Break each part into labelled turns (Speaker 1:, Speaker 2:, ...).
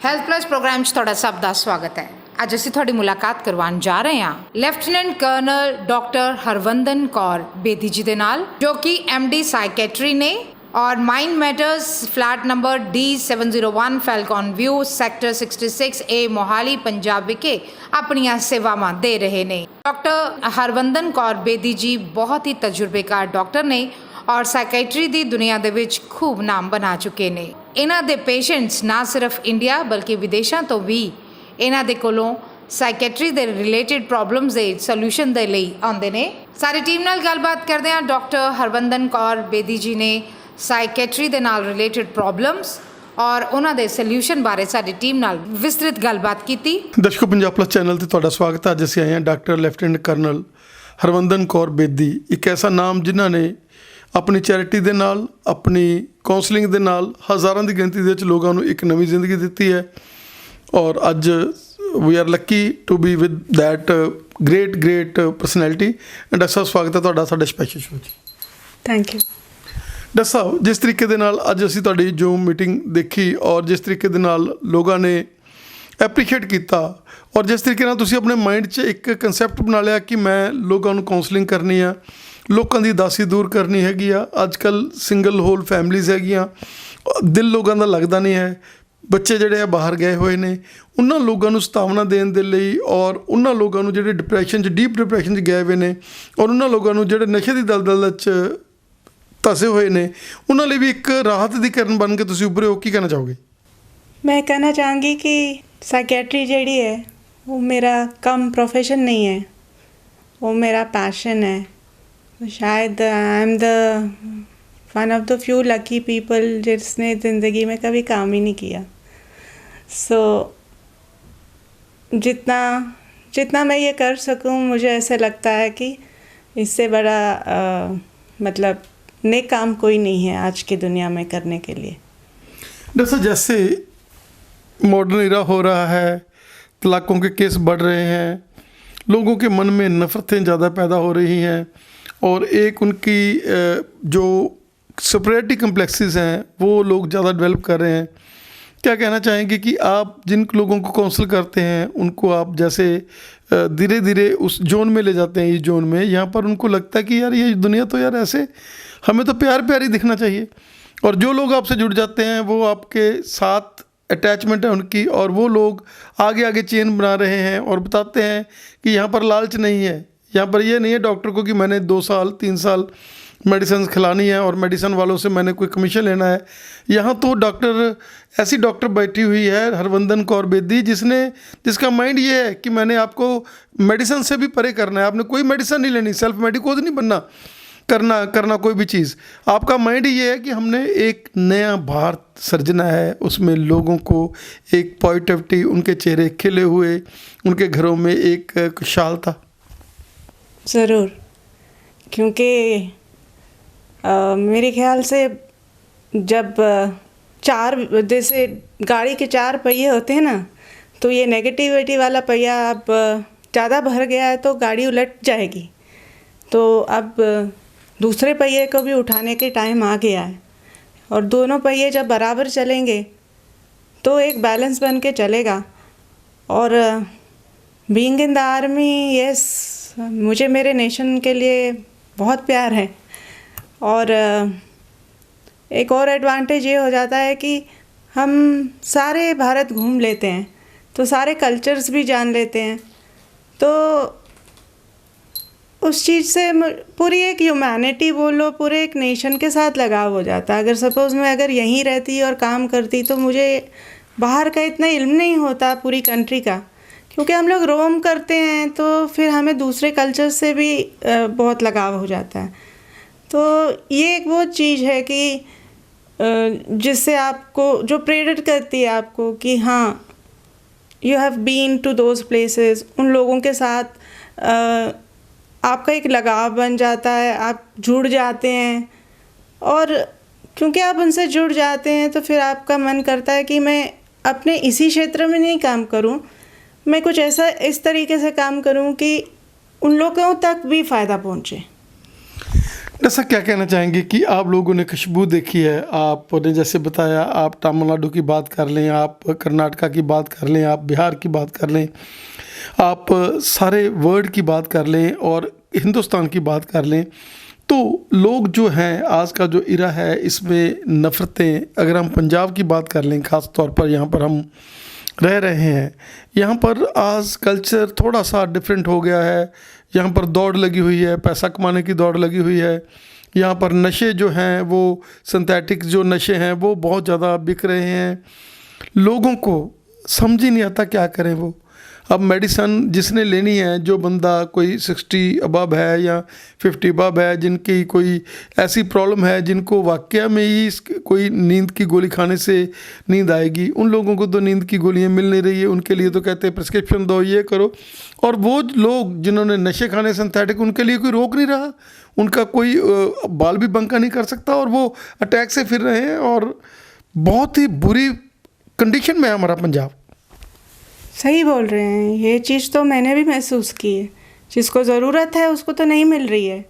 Speaker 1: Health plus programme 'ਚ ਤੁਹਾਡਾ ਸਭ ਦਾ ਸਵਾਗਤ ਹੈ। ਅੱਜ ਅਸੀਂ ਤੁਹਾਡੀ ਮੁਲਾਕਾਤ ਕਰਵਾਉਣ ਜਾ ਰਹੇ ਹਾਂ lieutenant colonel doctor Harvandan Kaur Bedi ji ਦੇ ਨਾਲ, ਜੋ ਕਿ MD ਸਾਈਕੈਟਰੀ ਨੇ और mind matters flat number D701 falcon view sector 66A Mohali Punjab विखे अपनियां सेवावां दे रहे ने। डॉक्टर हरवंदन कौर बेदी जी बहुत ही तजुर्बेकार डॉक्टर ने और साइकैट्री दी दुनिया दे विच खूब नाम बना चुके ने। इन्हां दे पेशेंट्स ना सिर्फ इंडिया बल्कि विदेशों तो भी इन्हां दे कोलों साइकैट्री ਦੇ ਰਿਲੇਟਡ ਪ੍ਰੋਬਲਮਸ ਦੇ ਸੋਲੂਸ਼ਨ ਦੇ ਲਈ ਆਉਂਦੇ ਨੇ। ਸਾਰੀ ਟੀਮ ਨਾਲ ਗੱਲਬਾਤ ਕਰਦੇ ਹਾਂ। ਡਾਕਟਰ ਹਰਵੰਦਨ ਕੌਰ ਬੇਦੀ ਜੀ ਨੇ ਸਾਈਕੈਟਰੀ ਦੇ ਨਾਲ ਰਿਲੇਟਡ ਪ੍ਰੋਬਲਮਸ ਔਰ ਉਹਨਾਂ ਦੇ ਸੋਲੂਸ਼ਨ ਬਾਰੇ ਸਾਡੀ ਟੀਮ ਨਾਲ ਵਿਸਤ੍ਰਿਤ ਗੱਲਬਾਤ ਕੀਤੀ।
Speaker 2: ਦਰਸ਼ਕੋ, ਪੰਜਾਬ ਪਲਸ ਚੈਨਲ ਤੇ ਤੁਹਾਡਾ ਸਵਾਗਤ ਹੈ। ਅੱਜ ਅਸੀਂ ਆਏ ਹਾਂ doctor lieutenant colonel Harvandan Kaur Bedi, ਇੱਕ ਐਸਾ ਨਾਮ ਜਿਨ੍ਹਾਂ ਨੇ ਆਪਣੀ ਚੈਰਿਟੀ ਦੇ ਨਾਲ, ਆਪਣੀ ਕਾਉਂਸਲਿੰਗ ਦੇ ਨਾਲ ਹਜ਼ਾਰਾਂ ਦੀ ਗਿਣਤੀ ਦੇ ਵਿੱਚ ਲੋਕਾਂ ਨੂੰ ਇੱਕ ਨਵੀਂ ਜ਼ਿੰਦਗੀ ਦਿੱਤੀ ਹੈ। ਔਰ ਅੱਜ we are lucky to be with that great personality। Doctor ਸਾਹਿਬ, ਸਵਾਗਤ ਹੈ ਤੁਹਾਡਾ ਸਾਡੇ ਸਪੈਸ਼ਲ ਸ਼ੋਅ 'ਚ।
Speaker 3: Thank you.
Speaker 2: ਡਾਕਟਰ ਸਾਹਿਬ, ਜਿਸ ਤਰੀਕੇ ਦੇ ਨਾਲ ਅੱਜ ਅਸੀਂ ਤੁਹਾਡੀ ਜ਼ੂਮ ਮੀਟਿੰਗ ਦੇਖੀ ਔਰ ਜਿਸ ਤਰੀਕੇ ਦੇ ਨਾਲ ਲੋਕਾਂ ਨੇ ਐਪਰੀਸ਼ੀਏਟ ਕੀਤਾ ਔਰ ਜਿਸ ਤਰੀਕੇ ਨਾਲ ਤੁਸੀਂ ਆਪਣੇ ਮਾਈਂਡ 'ਚ ਇੱਕ ਕਨਸੈਪਟ ਬਣਾ ਲਿਆ ਕਿ ਮੈਂ ਲੋਕਾਂ ਨੂੰ ਕਾਉਂਸਲਿੰਗ ਕਰਨੀ ਆ, ਲੋਕਾਂ ਦੀ ਉਦਾਸੀ ਦੂਰ ਕਰਨੀ ਹੈਗੀ ਆ। ਅੱਜ ਕੱਲ੍ਹ ਸਿੰਗਲ ਹੋਲ ਫੈਮਲੀਜ਼ ਹੈਗੀਆਂ, ਦਿਲ ਲੋਕਾਂ ਦਾ ਲੱਗਦਾ ਨਹੀਂ ਹੈ। ਬੱਚੇ ਜਿਹੜੇ ਆ ਬਾਹਰ ਗਏ ਹੋਏ ਨੇ, ਉਹਨਾਂ ਲੋਕਾਂ ਨੂੰ ਸਤਾਵਨਾ ਦੇਣ ਦੇ ਲਈ ਔਰ ਉਹਨਾਂ ਲੋਕਾਂ ਨੂੰ ਜਿਹੜੇ ਡਿਪਰੈਸ਼ਨ 'ਚ ਡੀਪ ਡਿਪਰੈਸ਼ਨ 'ਚ ਗਏ ਹੋਏ ਨੇ ਔਰ ਉਹਨਾਂ ਲੋਕਾਂ ਨੂੰ ਜਿਹੜੇ ਨਸ਼ੇ ਦੀ ਦਲਦਲ 'ਚ ਧਸੇ ਹੋਏ ਨੇ, ਉਹਨਾਂ ਲਈ ਵੀ ਇੱਕ ਰਾਹਤ ਦੀ ਕਿਰਨ ਬਣ ਕੇ ਤੁਸੀਂ ਉੱਭਰੇ ਹੋ। ਕੀ ਕਹਿਣਾ ਚਾਹੋਗੇ?
Speaker 3: मैं कहना चाहूँगी कि साइकेट्री ਜਿਹੜੀ है वो मेरा कम प्रोफेशन नहीं है, वो मेरा पैशन है। शायद I am the one of the few lucky people जिसने ज़िंदगी में कभी काम ही नहीं किया। सो जितना मैं ये कर सकूँ, मुझे ऐसे लगता है कि इससे बड़ा मतलब नेक काम कोई नहीं है आज की दुनिया में करने के लिए।
Speaker 2: डॉक्टर, जैसे मॉडर्न इरा हो रहा है, तलाकों के केस बढ़ रहे हैं, लोगों के मन में नफ़रतें ज़्यादा पैदा हो रही हैं और एक उनकी जो सुपरियरिटी कम्प्लेक्सेस हैं वो लोग ज़्यादा डेवलप कर रहे हैं। क्या कहना चाहेंगे कि आप जिन लोगों को काउंसल करते हैं उनको आप जैसे धीरे धीरे उस जोन में ले जाते हैं, इस जोन में यहाँ पर उनको लगता है कि यार ये दुनिया तो यार ऐसे हमें तो प्यार ही दिखना चाहिए, और जो लोग आपसे जुड़ जाते हैं वो आपके साथ अटैचमेंट है उनकी और वो लोग आगे आगे चेन बना रहे हैं और बताते हैं कि यहाँ पर लालच नहीं है, यहाँ पर ये नहीं है डॉक्टर को कि मैंने 2 साल 3 साल मेडिसिन खिलानी है और मेडिसिन वालों से मैंने कोई कमीशन लेना है। यहाँ तो डॉक्टर ऐसी डॉक्टर बैठी हुई है हरवंदन कौर बेदी जिसका माइंड ये है कि मैंने आपको मेडिसिन से भी परे करना है, आपने कोई मेडिसिन नहीं लेनी, सेल्फ मेडिकोज नहीं बनना, करना कोई भी चीज़। आपका माइंड ये है कि हमने एक नया भारत सृजना है, उसमें लोगों को एक पॉजिटिविटी, उनके चेहरे खिले हुए, उनके घरों में एक खुशहालता।
Speaker 3: ज़रूर, क्योंकि मेरे ख्याल से जब जैसे गाड़ी के 4 पहिए होते हैं ना, तो ये नेगेटिविटी वाला पहिया अब ज़्यादा भर गया है तो गाड़ी उलट जाएगी। तो अब दूसरे पहिए को भी उठाने के टाइम आ गया है और दोनों पहिए जब बराबर चलेंगे तो एक बैलेंस बन के चलेगा। और being in the army, yes, मुझे मेरे नेशन के लिए बहुत प्यार है। और एक और एडवांटेज ये हो जाता है कि हम सारे भारत घूम लेते हैं तो सारे कल्चर्स भी जान लेते हैं, तो उस चीज़ से पूरी एक ह्यूमैनिटी बोलो, पूरे एक नेशन के साथ लगाव हो जाता है। अगर सपोज़ मैं अगर यहीं रहती और काम करती तो मुझे बाहर का इतना इल्म नहीं होता पूरी कंट्री का, क्योंकि हम लोग रोम करते हैं तो फिर हमें दूसरे कल्चर से भी बहुत लगाव हो जाता है। तो ये एक वो चीज़ है कि जिससे आपको जो प्रेरित करती है आपको कि हाँ, you have been to those places, उन लोगों के साथ आपका एक लगाव बन जाता है, आप जुड़ जाते हैं। और क्योंकि आप उनसे जुड़ जाते हैं तो फिर आपका मन करता है कि मैं अपने इसी क्षेत्र में नहीं काम करूं, मैं कुछ ऐसा इस तरीके से काम करूं कि उन लोगों तक भी फ़ायदा पहुंचे।
Speaker 2: ऐसा क्या कहना चाहेंगे कि आप लोगों ने खुशबू देखी है, आपने जैसे बताया, आप तमिलनाडु की बात कर लें, आप कर्नाटका की बात कर लें, आप बिहार की बात कर लें, आप सारे वर्ल्ड की बात कर लें और हिंदुस्तान की बात कर लें, तो लोग जो हैं, आज का जो इरा है इसमें नफ़रतें, अगर हम पंजाब की बात कर लें, ख़ास तौर पर यहाँ पर हम रह रहे हैं, यहाँ पर आज कल्चर थोड़ा सा डिफरेंट हो गया है। यहाँ पर दौड़ लगी हुई है, पैसा कमाने की दौड़ लगी हुई है। यहाँ पर नशे जो हैं वो सिंथेटिक जो नशे हैं वो बहुत ज़्यादा बिक रहे हैं। लोगों को समझ ही नहीं आता क्या करें वो। अब मेडिसन जिसने लेनी है, जो बंदा कोई 60 अबव है या 50 अबव है, जिनकी कोई ऐसी प्रॉब्लम है, जिनको वाकया में ही कोई नींद की गोली खाने से नींद आएगी, उन लोगों को तो नींद की गोलियां मिल नहीं रही है। उनके लिए तो कहते हैं प्रिस्क्रिप्शन दो, ये करो। और वो लोग जिन्होंने नशे खाने सिंथेटिक, उनके लिए कोई रोक नहीं रहा, उनका कोई बाल भी बंका नहीं कर सकता, और वो अटैक से फिर रहे हैं। और बहुत ही बुरी कंडीशन में है हमारा पंजाब।
Speaker 3: सही बोल रहे हैं, ये चीज़ तो मैंने भी महसूस की है। जिसको ज़रूरत है उसको तो नहीं मिल रही है,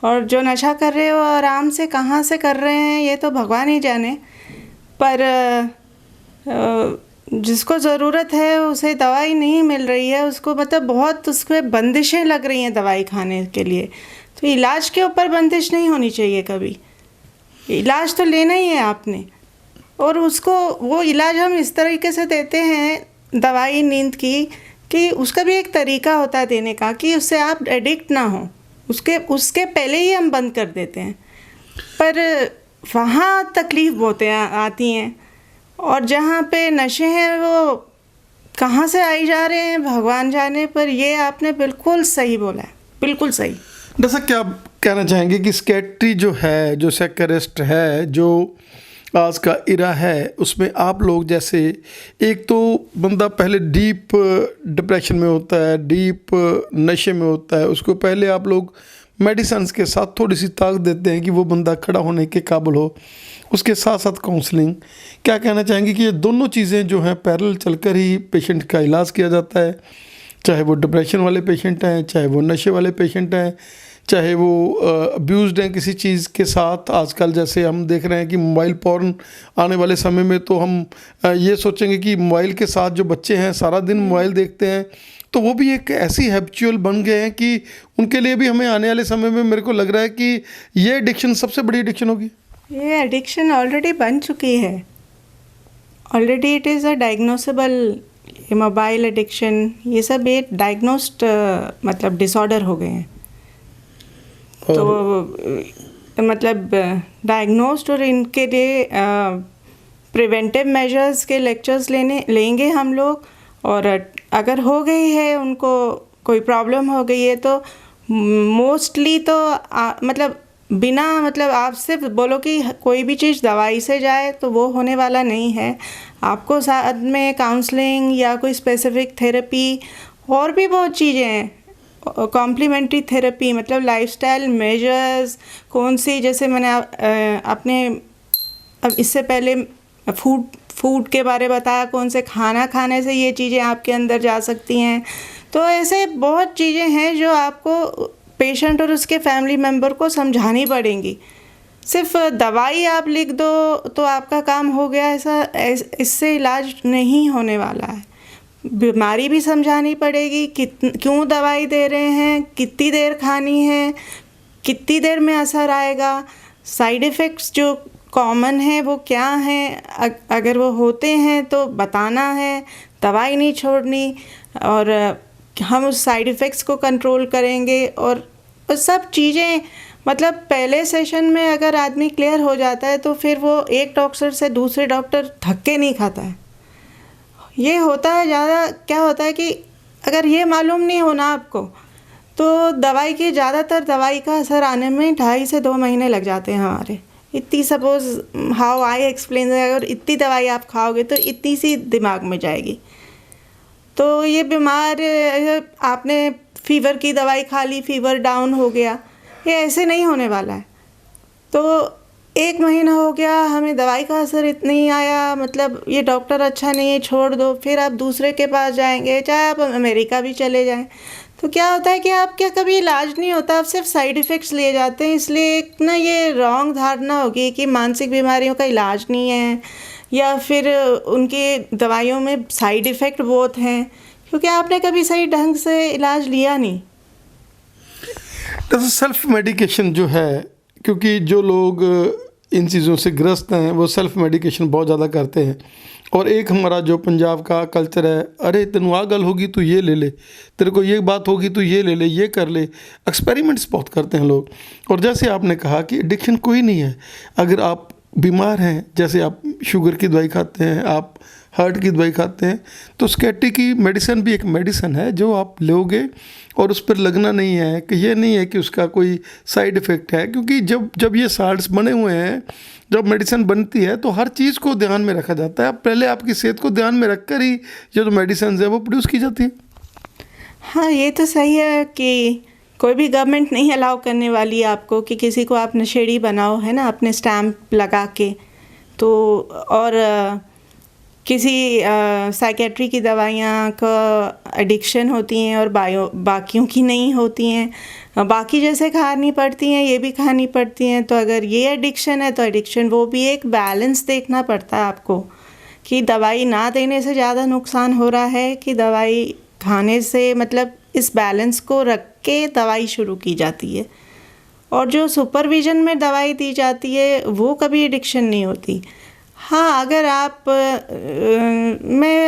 Speaker 3: और जो नशा कर रहे हो आराम से कहाँ से कर रहे हैं ये तो भगवान ही जाने। पर जिसको ज़रूरत है उसे दवाई नहीं मिल रही है, उसको मतलब बहुत उसमें बंदिशें लग रही हैं दवाई खाने के लिए। तो इलाज के ऊपर बंदिश नहीं होनी चाहिए कभी। इलाज तो लेना ही है आपने, और उसको वो इलाज हम इस तरीके से देते हैं दवाई नींद की, कि उसका भी एक तरीका होता है देने का, कि उससे आप एडिक्ट ना हो, उसके पहले ही हम बंद कर देते हैं। पर वहाँ तकलीफ़ बहुत आती हैं, और जहाँ पे नशे हैं वो कहाँ से आई जा रहे हैं भगवान जाने। पर ये आपने बिल्कुल सही बोला है, बिल्कुल सही।
Speaker 2: जैसा क्या आप कहना चाहेंगे कि स्कैट्री जो है, जो सेक्रेस्ट है, जो आज का इरा है, उसमें आप लोग जैसे, एक तो बंदा पहले डीप डिप्रेशन में होता है, डीप नशे में होता है, उसको पहले आप लोग मेडिसिन के साथ थोड़ी सी ताकत देते हैं कि वो बंदा खड़ा होने के काबिल हो, उसके साथ साथ काउंसलिंग। क्या कहना चाहेंगे कि ये दोनों चीज़ें जो हैं पैरेलल चलकर ही पेशेंट का इलाज किया जाता है, चाहे वो डिप्रेशन वाले पेशेंट हैं, चाहे वो नशे वाले पेशेंट हैं, चाहे वो अब्यूज़ड हैं किसी चीज़ के साथ। आजकल जैसे हम देख रहे हैं कि मोबाइल पॉर्न आने वाले समय में तो हम ये सोचेंगे कि मोबाइल के साथ जो बच्चे हैं सारा दिन मोबाइल देखते हैं, तो वो भी एक ऐसी हैबिचुअल बन गए हैं कि उनके लिए भी हमें आने वाले समय में मेरे को लग रहा है कि ये एडिक्शन सबसे बड़ी एडिक्शन होगी।
Speaker 3: ये एडिक्शन ऑलरेडी बन चुकी है, already it is a diagnosable. ये मोबाइल एडिक्शन, ये सब एक डायग्नोस्ड मतलब डिसऑर्डर हो गए हैं। तो मतलब डायग्नोस्ड, और इनके लिए प्रिवेंटिव मेजर्स के लेक्चर्स लेंगे हम लोग। और अगर हो गई है, उनको कोई प्रॉब्लम हो गई है, तो मोस्टली तो मतलब बिना मतलब आप सिर्फ बोलो कि कोई भी चीज़ दवाई से जाए तो वो होने वाला नहीं है। आपको साथ में काउंसलिंग या कोई स्पेसिफिक थेरेपी, और भी बहुत चीज़ें हैं, कॉम्प्लीमेंट्री थेरेपी, मतलब लाइफस्टाइल मेजर्स कौन सी, जैसे मैंने अपने अब इससे पहले फूड के बारे बताया, कौन से खाना खाने से ये चीज़ें आपके अंदर जा सकती हैं। तो ऐसे बहुत चीज़ें हैं जो आपको पेशेंट और उसके फैमिली मेम्बर को समझानी पड़ेंगी। सिर्फ दवाई आप लिख दो तो आपका काम हो गया, ऐसा इससे इलाज नहीं होने वाला है। बीमारी भी समझानी पड़ेगी, क्यों दवाई दे रहे हैं, कितनी देर खानी है, कितनी देर में असर आएगा, साइड इफ़ेक्ट्स जो कॉमन है वो क्या हैं, अगर वो होते हैं तो बताना है, दवाई नहीं छोड़नी, और हम उस साइड इफ़ेक्ट्स को कंट्रोल करेंगे। और सब चीज़ें मतलब पहले सेशन में अगर आदमी क्लियर हो जाता है तो फिर वो एक डॉक्टर से दूसरे डॉक्टर धक्के नहीं खाता है। ये होता है ज़्यादा, क्या होता है कि अगर ये मालूम नहीं होना आपको तो दवाई की ज़्यादातर दवाई का असर आने में 2.5 से 2 महीने लग जाते हैं हमारे। इतनी सपोज़ हाउ आई एक्सप्लेन, अगर इतनी दवाई आप खाओगे तो इतनी सी दिमाग में जाएगी। तो ये बीमार, आपने फ़ीवर की दवाई खा ली, फ़ीवर डाउन हो गया, ये ऐसे नहीं होने वाला है। तो 1 महीना हो गया, हमें दवाई का असर इतना ही आया, मतलब ये डॉक्टर अच्छा नहीं है, छोड़ दो, फिर आप दूसरे के पास जाएंगे, चाहे आप अमेरिका भी चले जाएं। तो क्या होता है कि आपका कभी इलाज नहीं होता, आप सिर्फ साइड इफ़ेक्ट्स ले जाते हैं। इसलिए एक ना ये रॉन्ग धारणा होगी कि मानसिक बीमारियों का इलाज नहीं है, या फिर उनकी दवाइयों में साइड इफ़ेक्ट बहुत हैं, क्योंकि आपने कभी सही ढंग से इलाज लिया नहीं।
Speaker 2: जैसे सेल्फ मेडिकेशन जो है, क्योंकि जो लोग इन चीज़ों से ग्रस्त हैं वो सेल्फ मेडिकेशन बहुत ज़्यादा करते हैं। और एक हमारा जो पंजाब का कल्चर है, अरे तेन आ गल होगी तो ये ले ले, तेरे को ये बात होगी तो ये ले ले, ये कर ले, एक्सपेरिमेंट्स बहुत करते हैं लोग। और जैसे आपने कहा कि एडिक्शन कोई नहीं है। अगर आप बीमार हैं, जैसे आप शुगर की दवाई खाते हैं, आप हार्ट की दवाई खाते हैं, तो स्कैटी की मेडिसिन भी एक मेडिसिन है जो आप लोगे और उस पर लगना नहीं है कि ये नहीं है कि उसका कोई साइड इफ़ेक्ट है। क्योंकि जब ये साल्ट्स बने हुए हैं, जब मेडिसिन बनती है तो हर चीज़ को ध्यान में रखा जाता है। पहले आपकी सेहत को ध्यान में रखकर ही जो मेडिसिन है वो प्रोड्यूस की जाती है।
Speaker 3: हाँ, ये तो सही है कि कोई भी गवर्नमेंट नहीं अलाउ करने वाली है आपको कि किसी को आप नशेड़ी बनाओ, है ना, अपने स्टैम्प लगा के। तो और किसी साइकेट्री की दवाइयाँ का एडिक्शन होती हैं और बाकियों की नहीं होती हैं। बाकी जैसे खानी पड़ती हैं ये भी खानी पड़ती हैं। तो अगर ये एडिक्शन है तो एडिक्शन वो भी एक बैलेंस देखना पड़ता है आपको, कि दवाई ना देने से ज़्यादा नुकसान हो रहा है कि दवाई खाने से, मतलब इस बैलेंस को रख के दवाई शुरू की जाती है। और जो सुपरविज़न में दवाई दी जाती है वो कभी एडिक्शन नहीं होती। हाँ, अगर आप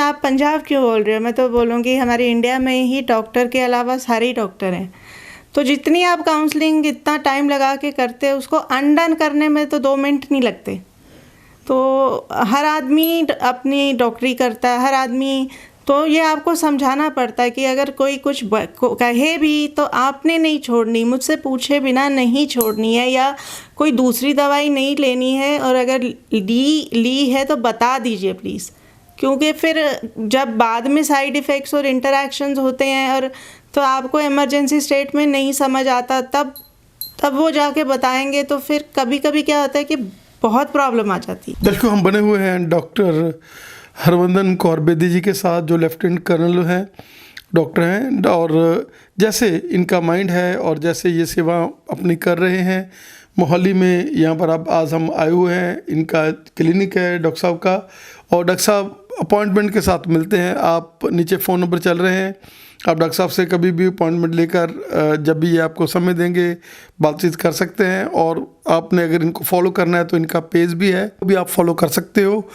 Speaker 3: आप पंजाब क्यों बोल रहे हो, मैं तो बोलूँगी हमारे इंडिया में ही डॉक्टर के अलावा सारे ही डॉक्टर हैं। तो जितनी आप काउंसलिंग इतना टाइम लगा के करते हैं, उसको अनडन करने में तो 2 मिनट नहीं लगते। तो हर आदमी अपनी डॉक्टरी करता है, हर आदमी। तो ये आपको समझाना पड़ता है कि अगर कोई कुछ कहे भी तो आपने नहीं छोड़नी, मुझसे पूछे बिना नहीं छोड़नी है, या कोई दूसरी दवाई नहीं लेनी है। और अगर ली है तो बता दीजिए प्लीज़, क्योंकि फिर जब बाद में साइड इफ़ेक्ट्स और इंटरैक्शंस होते हैं और तो आपको इमरजेंसी स्टेट में नहीं समझ आता, तब वो जाके बताएंगे। तो फिर कभी कभी क्या होता है कि बहुत प्रॉब्लम आ जाती है।
Speaker 2: दर्शकों, हम बने हुए हैं डॉक्टर हरवंदन कौर बेदी जी के साथ, जो लेफ्टिनेंट कर्नल हैं, डॉक्टर हैं। और जैसे इनका माइंड है और जैसे ये सेवा अपनी कर रहे हैं मोहाली में, यहाँ पर अब आज हम आए हुए हैं। इनका क्लिनिक है डॉक्टर साहब का, और डॉक्टर साहब अपॉइंटमेंट के साथ मिलते हैं। आप नीचे फ़ोन नंबर चल रहे हैं, आप डॉक्टर साहब से कभी भी अपॉइंटमेंट लेकर जब भी ये आपको समय देंगे बातचीत कर सकते हैं। और आपने अगर इनको फॉलो करना है तो इनका पेज भी है, वो भी आप फॉलो कर सकते हो।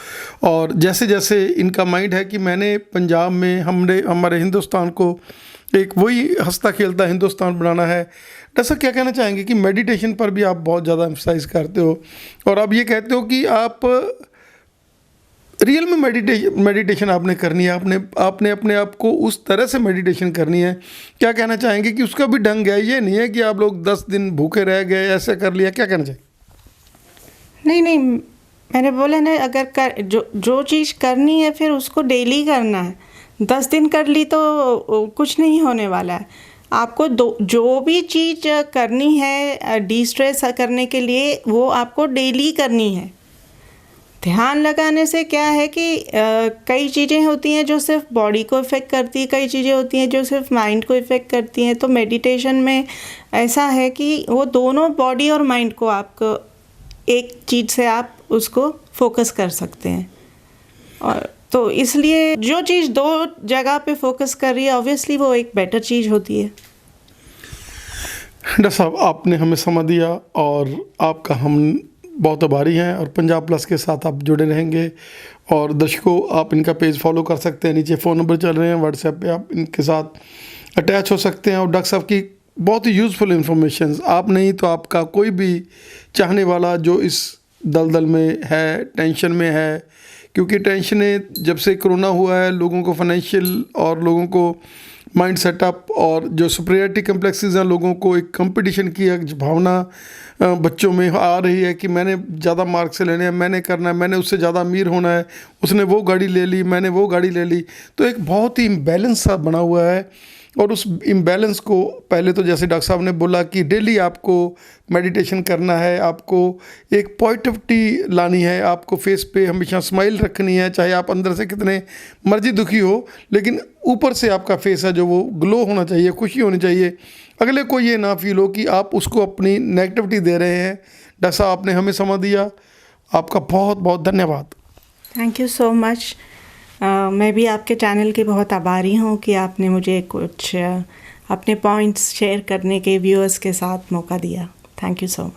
Speaker 2: और जैसे जैसे इनका माइंड है कि मैंने पंजाब में हमारे हिंदुस्तान को एक वही हंसता खेलता हिंदुस्तान बनाना है। डॉक्टर साहब, क्या कहना चाहेंगे कि मेडिटेशन पर भी आप बहुत ज़्यादा एम्फसाइज करते हो और आप ये कहते हो कि आप रियल में मेडिटेशन आपने करनी है, आपने अपने आप को उस तरह से मेडिटेशन करनी है। क्या कहना चाहेंगे कि उसका भी ढंग है, ये नहीं है कि आप लोग 10 दिन भूखे रह गए, ऐसे कर लिया, क्या कहना चाहिए?
Speaker 3: नहीं, मैंने बोला ना, अगर जो चीज़ करनी है फिर उसको डेली करना है। 10 दिन कर ली तो कुछ नहीं होने वाला है। आपको जो भी चीज़ करनी है डिस्ट्रेस करने के लिए, वो आपको डेली करनी है। ध्यान लगाने से क्या है कि कई चीज़ें होती हैं जो सिर्फ बॉडी को इफ़ेक्ट करती है, कई चीज़ें होती हैं जो सिर्फ माइंड को इफ़ेक्ट करती हैं। तो मेडिटेशन में ऐसा है कि वो दोनों बॉडी और माइंड को आपको एक चीज़ से आप उसको फोकस कर सकते हैं। और तो इसलिए जो चीज़ 2 जगह पे फोकस कर रही है, ऑब्वियसली वो एक बेटर चीज़ होती है।
Speaker 2: डॉक्टर साहब, आपने हमें समय दिया और आपका हम बहुत आभारी हैं। और पंजाब प्लस के साथ आप जुड़े रहेंगे। और दर्शकों, आप इनका पेज फॉलो कर सकते हैं, नीचे फ़ोन नंबर चल रहे हैं, व्हाट्सएप पे आप इनके साथ अटैच हो सकते हैं। और डॉक्टर साहब की बहुत ही यूज़फुल इन्फॉर्मेशन, आप नहीं तो आपका कोई भी चाहने वाला जो इस दलदल में है, टेंशन में है, क्योंकि टेंशनें जब से कोरोना हुआ है, लोगों को फाइनेंशियल और लोगों को माइंड सेटअप और जो सुपीरियरिटी कम्प्लेक्सेस हैं, लोगों को एक कंपटीशन की एक भावना बच्चों में आ रही है कि मैंने ज़्यादा मार्क्स से लेने हैं, मैंने करना है, मैंने उससे ज़्यादा अमीर होना है, उसने वो गाड़ी ले ली, मैंने वो गाड़ी ले ली। तो एक बहुत ही इम्बैलेंस सा बना हुआ है। और उस इम्बैलेंस को, पहले तो जैसे डॉक्टर साहब ने बोला कि डेली आपको मेडिटेशन करना है, आपको एक पॉजिटिविटी लानी है, आपको फेस पे हमेशा स्माइल रखनी है, चाहे आप अंदर से कितने मर्जी दुखी हो, लेकिन ऊपर से आपका फेस है जो वो ग्लो होना चाहिए, खुशी होनी चाहिए, अगले को ये ना फील हो कि आप उसको अपनी नेगेटिविटी दे रहे हैं। डॉक्टर साहब आपने हमें समय दिया, आपका बहुत बहुत धन्यवाद।
Speaker 3: Thank you so much. मैं भी आपके चैनल की बहुत आभारी हूँ कि आपने मुझे कुछ अपने पॉइंट्स शेयर करने के व्यूअर्स के साथ मौका दिया। Thank you so much.